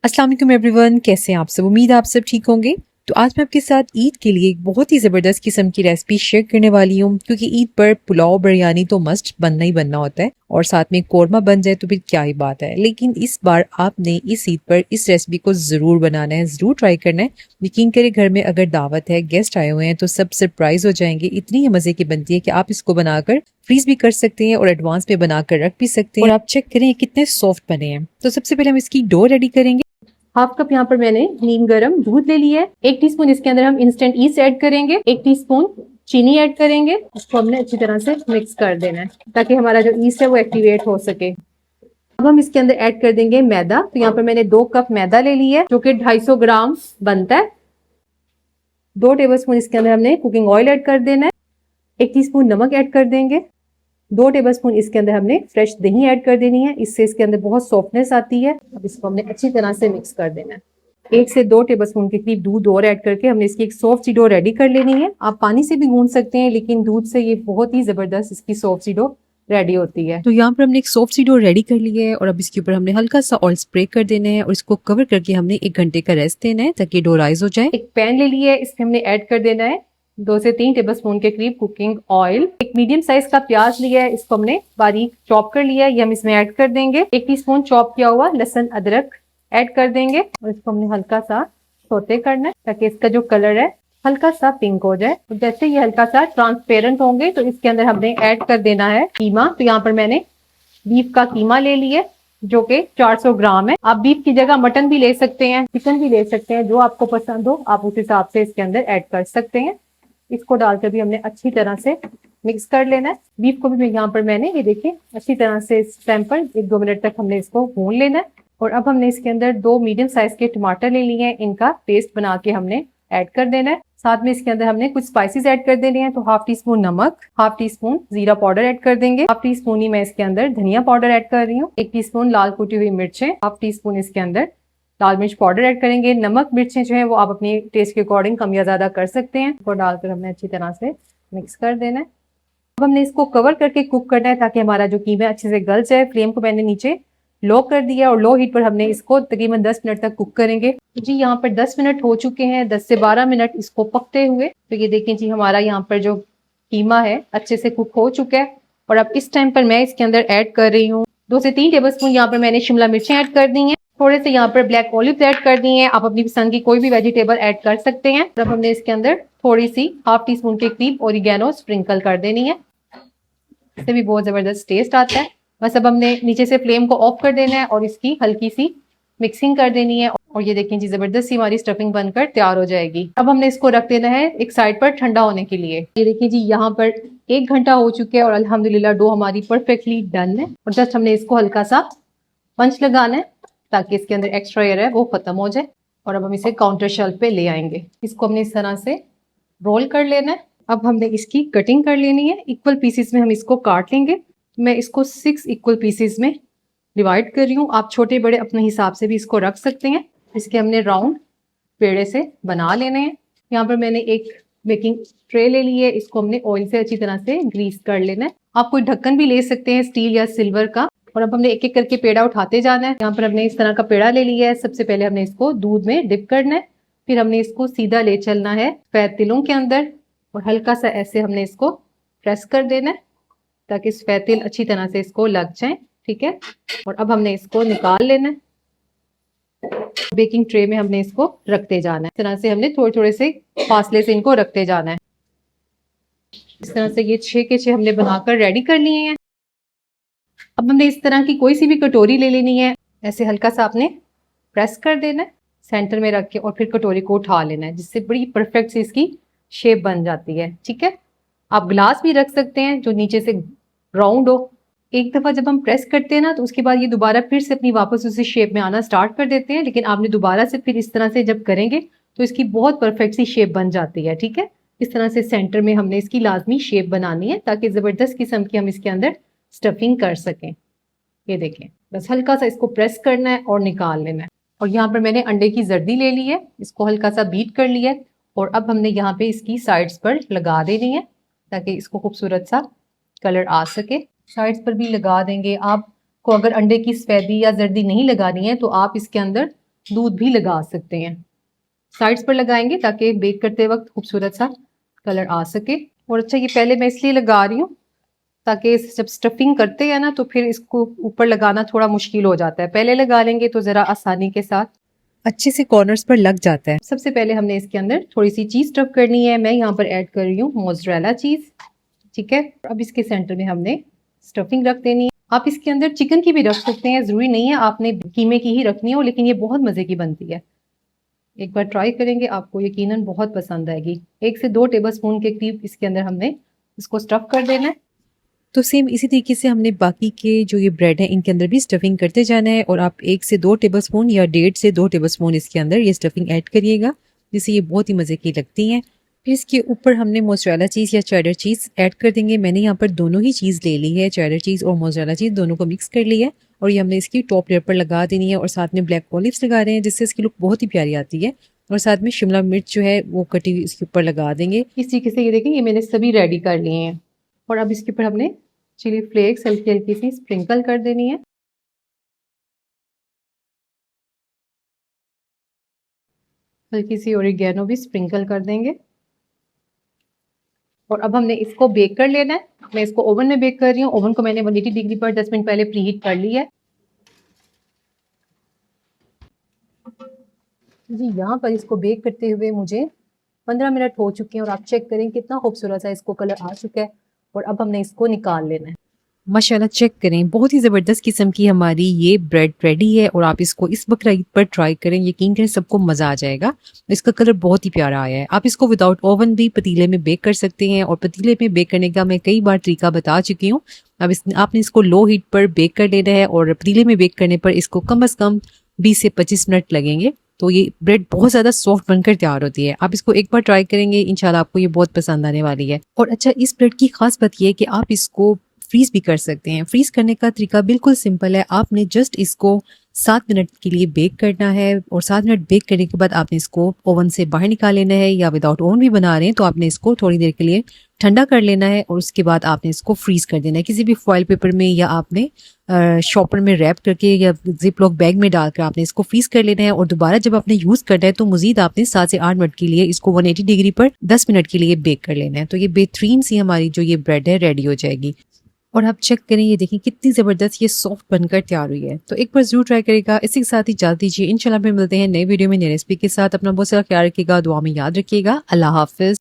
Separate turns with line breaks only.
अस्सलाम वालेकुम एवरीवन, कैसे हैं आप सब। उम्मीद है आप सब ठीक होंगे। तो आज मैं आपके साथ ईद के लिए एक बहुत ही ज़बरदस्त किस्म की रेसिपी शेयर करने वाली हूँ, क्योंकि ईद पर पुलाव बिरयानी तो मस्ट बनना ही बनना होता है और साथ में कोरमा बन जाए तो फिर क्या ही बात है। लेकिन इस बार आपने इस ईद पर इस रेसिपी को ज़रूर बनाना है, ज़रूर ट्राई करना है। यकीन करें, घर में अगर दावत है, गेस्ट आए हुए हैं तो सब सरप्राइज हो जाएंगे। इतनी ही मज़े की बनती है कि आप इसको बनाकर फ्रीज भी कर सकते हैं और एडवांस में बनाकर रख भी सकते हैं। और आप चेक करें कितने सॉफ्ट बने हैं। तो सबसे पहले हम इसकी डो रेडी करेंगे।
हाफ कप यहाँ पर मैंने नीम गरम दूध ले लिया है। 1 टीस्पून इसके अंदर हम इंस्टेंट ईस्ट ऐड करेंगे। 1 टीस्पून चीनी ऐड करेंगे। इसको हमने अच्छी तरह से मिक्स कर देना है ताकि हमारा जो ईस्ट है वो एक्टिवेट हो सके। अब हम इसके अंदर ऐड कर देंगे मैदा। तो यहाँ पर मैंने 2 कप मैदा ले लिया है जो कि 250 ग्राम बनता है। 2 टेबलस्पून इसके अंदर हमने कुकिंग ऑयल ऐड कर देना है। 1 टीस्पून नमक ऐड कर देंगे। 2 टेबलस्पून इसके अंदर हमने फ्रेश दही ऐड कर देनी है, इससे इसके अंदर बहुत सॉफ्टनेस आती है। अब इसको हमने अच्छी तरह से मिक्स कर देना है। 1 से 2 टेबलस्पून के करीब दूध और ऐड करके हमने इसकी एक सॉफ्ट सी डो रेडी कर लेनी है। आप पानी से भी गूंथ सकते हैं, लेकिन दूध से ये बहुत ही जबरदस्त इसकी सॉफ्ट सी डो रेडी होती है।
तो यहाँ पर हमने एक सॉफ्ट सी डो रेडी कर ली है और अब इसके ऊपर हमने हल्का सा ऑयल स्प्रे कर देना है और इसको कवर करके हमने 1 घंटे का रेस्ट देना है ताकि डो राइज हो जाए।
एक पैन ले लिया है, इसमें हमने ऐड कर देना है 2 से 3 टेबलस्पून के करीब कुकिंग ऑयल। एक मीडियम साइज का प्याज लिया है, इसको हमने बारीक चॉप कर लिया है, ये हम इसमें ऐड कर देंगे। 1 टीस्पून चॉप किया हुआ लहसुन अदरक ऐड कर देंगे और इसको हमने हल्का सा सोते करना है ताकि इसका जो कलर है हल्का सा पिंक हो जाए। तो जैसे ये हल्का सा ट्रांसपेरेंट होंगे तो इसके अंदर हमने ऐड कर देना है कीमा। तो यहाँ पर मैंने बीफ का कीमा ले लिया जो कि 400 ग्राम है। आप बीफ की जगह मटन भी ले सकते हैं, चिकन भी ले सकते हैं, जो आपको पसंद हो आप उस हिसाब से इसके अंदर ऐड कर सकते हैं। इसको डालकर भी हमने अच्छी तरह से मिक्स कर लेना है। बीफ को भी यहाँ पर मैंने ये देखिए अच्छी तरह से इस टाइम पर 1-2 मिनट तक हमने इसको भून लेना है। और अब हमने इसके अंदर 2 मीडियम साइज के टमाटर ले लिए हैं, इनका पेस्ट बना के हमने ऐड कर देना है। साथ में इसके अंदर हमने कुछ स्पाइसेस ऐड कर देने हैं। तो 1/2 टीस्पून नमक, 1/2 टीस्पून जीरा पाउडर ऐड कर देंगे, 1/2 टीस्पून ही मैं इसके अंदर धनिया पाउडर ऐड कर रही हूँ, 1 टीस्पून लाल कुटी हुई मिर्चें, 1/2 टीस्पून इसके अंदर लाल मिर्च पाउडर ऐड करेंगे। नमक मिर्चें जो है वो आप अपने टेस्ट के अकॉर्डिंग कम या ज्यादा कर सकते हैं। इसको डालकर हमने अच्छी तरह से मिक्स कर देना है। अब हमने इसको कवर करके कुक करना है ताकि हमारा जो कीमा अच्छे से गल जाए। फ्लेम को मैंने नीचे लो कर दिया और लो हीट पर हमने इसको तकरीबन 10 मिनट तक कुक करेंगे। जी यहाँ पर 10 मिनट हो चुके हैं, 10 से 12 मिनट इसको पकते हुए। तो ये देखें जी हमारा यहाँ पर जो कीमा है अच्छे से कुक हो चुका है। और अब इस टाइम पर मैं इसके अंदर ऐड कर रही हूँ 2 से 3 टेबलस्पून यहाँ पर मैंने शिमला मिर्चें ऐड कर दी हैं। थोड़े से यहाँ पर ब्लैक ऑलिव ऐड कर दी हैं, आप अपनी पसंद की कोई भी वेजिटेबल ऐड कर सकते हैं। अब हमने इसके अंदर थोड़ी सी 1/2 टीस्पून के करीब ओरिगेनो स्प्रिंकल कर देनी है, इससे भी बहुत जबरदस्त टेस्ट आता है। बस अब हमने नीचे से फ्लेम को ऑफ कर देना है और इसकी हल्की सी मिक्सिंग कर देनी है। और ये देखें जी जबरदस्त सी हमारी स्टफिंग बनकर तैयार हो जाएगी। अब हमने इसको रख देना है एक साइड पर ठंडा होने के लिए। ये देखिए जी यहाँ पर 1 घंटा हो चुके हैं और अल्हम्दुलिल्लाह डो हमारी परफेक्टली डन है। और जस्ट हमने इसको हल्का सा पंच लगाना है ताकि इसके अंदर एक्स्ट्रा एयर है वो खत्म हो जाए। और अब हम इसे काउंटर शेल्फ पे ले आएंगे। इसको हमने इस तरह से रोल कर लेना है। अब हमने इसकी कटिंग कर लेनी है, इक्वल पीसेस में हम इसको काट लेंगे। मैं इसको 6 इक्वल पीसेस में डिवाइड कर रही हूँ, आप छोटे बड़े अपने हिसाब से भी इसको रख सकते हैं। इसके हमने राउंड पेड़े से बना लेने हैं। यहाँ पर मैंने एक बेकिंग ट्रे ले ली है, इसको हमने ऑयल से अच्छी तरह से ग्रीस कर लेना है। आप कोई ढक्कन भी ले सकते हैं स्टील या सिल्वर का। और अब हमने एक एक करके पेड़ा उठाते जाना है। यहाँ पर हमने इस तरह का पेड़ा ले लिया है। सबसे पहले हमने इसको दूध में डिप करना है, फिर हमने इसको सीधा ले चलना है सफेद तिलों के अंदर और हल्का सा ऐसे हमने इसको प्रेस कर देना है ताकि सफेद तिल अच्छी तरह से इसको लग जाए। ठीक है, और अब हमने इसको निकाल लेना है। बेकिंग ट्रे में हमने इसको रखते जाना है। इस तरह से हमने थोड़े थोड़े से फासले से इनको रखते जाना है। इस तरह से ये 6 के 6 हमने बनाकर रेडी कर लिए हैं। अब हमने इस तरह की कोई सी भी कटोरी ले लेनी है, ऐसे हल्का सा आपने प्रेस कर देना है सेंटर में रख के और फिर कटोरी को उठा लेना है, जिससे बड़ी परफेक्ट सी इसकी शेप बन जाती है। ठीक है, आप ग्लास भी रख सकते हैं जो नीचे से राउंड हो। एक दफा जब हम प्रेस करते हैं ना तो उसके बाद ये दोबारा फिर से अपनी वापस उसी शेप में आना स्टार्ट कर देते हैं, लेकिन आपने दोबारा से फिर इस तरह से जब करेंगे तो इसकी बहुत परफेक्ट सी शेप बन जाती है। ठीक है, इस तरह से सेंटर में हमने इसकी लाजमी शेप बनानी है ताकि जबरदस्त किस्म की हम इसके अंदर स्टफिंग कर सकें। ये देखें, बस हल्का सा इसको प्रेस करना है और निकाल लेना है। और यहाँ पर मैंने अंडे की जर्दी ले ली है, इसको हल्का सा बीट कर लिया है और अब हमने यहाँ पे इसकी साइड्स पर लगा देनी है ताकि इसको खूबसूरत सा कलर आ सके। साइड्स पर भी लगा देंगे। आपको अगर अंडे की सफेदी या जर्दी नहीं लगानी है तो आप इसके अंदर दूध भी लगा सकते हैं। साइड्स पर लगाएंगे ताकि बेक करते वक्त खूबसूरत सा कलर आ सके। और अच्छा, ये पहले मैं इसलिए लगा रही हूँ ताकि जब स्टफिंग करते हैं ना तो फिर इसको ऊपर लगाना थोड़ा मुश्किल हो जाता है, पहले लगा लेंगे तो ज़रा आसानी के साथ
अच्छे से कॉर्नर्स पर लग जाता है।
सबसे पहले हमने इसके अंदर थोड़ी सी चीज़ स्टफ करनी है। मैं यहाँ पर ऐड कर रही हूँ मोज़रेला चीज़, ठीक है। अब इसके सेंटर में हमने स्टफिंग रख देनी है। आप इसके अंदर चिकन की भी रख सकते हैं, ज़रूरी नहीं है आपने कीमे की ही रखनी हो, लेकिन ये बहुत मज़े की बनती है। एक बार ट्राई करेंगे, आपको यकीनन बहुत पसंद आएगी। 1 से 2 टेबलस्पून के करीब इसके अंदर हमने इसको स्टफ कर देना है।
तो सेम इसी तरीके से हमने बाकी के जो ये ब्रेड है इनके अंदर भी स्टफिंग करते जाना है और आप 1 से 2 टेबलस्पून या 1.5 से 2 टेबलस्पून इसके अंदर ये स्टफिंग ऐड करिएगा, जिससे ये बहुत ही मज़े की लगती हैं। फिर इसके ऊपर हमने मोज़रेला चीज़ या चेडर चीज़ ऐड कर देंगे। मैंने यहाँ पर दोनों ही चीज़ ले ली है, चेडर चीज़ और मोज़रेला चीज़ दोनों को मिक्स कर लिया है और ये हमने इसकी टॉप लेयर पर लगा देनी है और साथ में ब्लैक ऑलिव्स लगा रहे हैं जिससे इसकी लुक बहुत ही प्यारी आती है। और साथ में शिमला मिर्च जो है वो कटी हुई इसके ऊपर लगा देंगे।
इस तरीके से ये देखें, ये मैंने सभी रेडी कर लिए हैं। और अब इसके ऊपर हमने चिली फ्लेक्स हल्की हल्की सी स्प्रिंकल कर देनी है। हल्की सी ओरिगेनो भी स्प्रिंकल कर देंगे। और अब हमने इसको बेक कर लेना है। मैं इसको ओवन में बेक कर रही हूँ। ओवन को मैंने 180 डिग्री पर 10 मिनट पहले प्रीहीट कर ली है। जी, यहाँ पर इसको बेक करते हुए मुझे 15 मिनट हो चुके हैं और आप चेक करें कितना खूबसूरत सा इसको कलर आ चुका है। और अब हमने इसको निकाल लेना है।
माशाल्लाह चेक करें, बहुत ही ज़बरदस्त किस्म की हमारी ये ब्रेड रेडी है और आप इसको इस बकरा ईद पर ट्राई करें, यकीन करें सबको मज़ा आ जाएगा। इसका कलर बहुत ही प्यारा आया है। आप इसको विदाउट ओवन भी पतीले में बेक कर सकते हैं और पतीले में बेक करने का मैं कई बार तरीका बता चुकी हूँ। अब आपने इसको लो हीट पर बेक कर लेना है और पतीले में बेक करने पर इसको कम अज़ कम 20 से 25 मिनट लगेंगे। तो ये ब्रेड बहुत ज़्यादा सॉफ्ट बनकर तैयार होती है। आप इसको एक बार ट्राई करेंगे, इंशाल्लाह आपको ये बहुत पसंद आने वाली है। और अच्छा, इस ब्रेड की खास बात यह है कि आप इसको फ्रीज भी कर सकते हैं। फ्रीज करने का तरीका बिल्कुल सिंपल है। आपने जस्ट इसको 7 मिनट के लिए बेक करना है और 7 मिनट बेक करने के बाद आपने इसको ओवन से बाहर निकाल लेना है, या विदाउट ओवन भी बना रहे हैं तो आपने इसको थोड़ी देर के लिए ठंडा कर लेना है और उसके बाद आपने इसको फ्रीज कर देना है किसी भी फॉइल पेपर में, या आपने शॉपर में रैप करके या जिप लॉक बैग में डालकर आपने इसको फ्रीज कर लेना है। और दोबारा जब आपने यूज करना है तो मजीद आपने 7 से 8 मिनट के लिए इसको 180 डिग्री पर 10 मिनट के लिए बेक कर लेना है। तो ये बेहतरीन सी हमारी जो ये ब्रेड है रेडी हो जाएगी। और आप चेक करें, ये देखें कितनी ज़बरदस्त ये सॉफ्ट बनकर तैयार हुई है। तो एक बार जरूर ट्राई करेगा। इसी के साथ ही इजाज़त दीजिए, इंशाल्लाह फिर मिलते हैं नए वीडियो में नई रेसिपी के साथ। अपना बहुत सारा ख्याल रखिएगा, दुआ में याद रखिएगा। अल्लाह हाफिज़।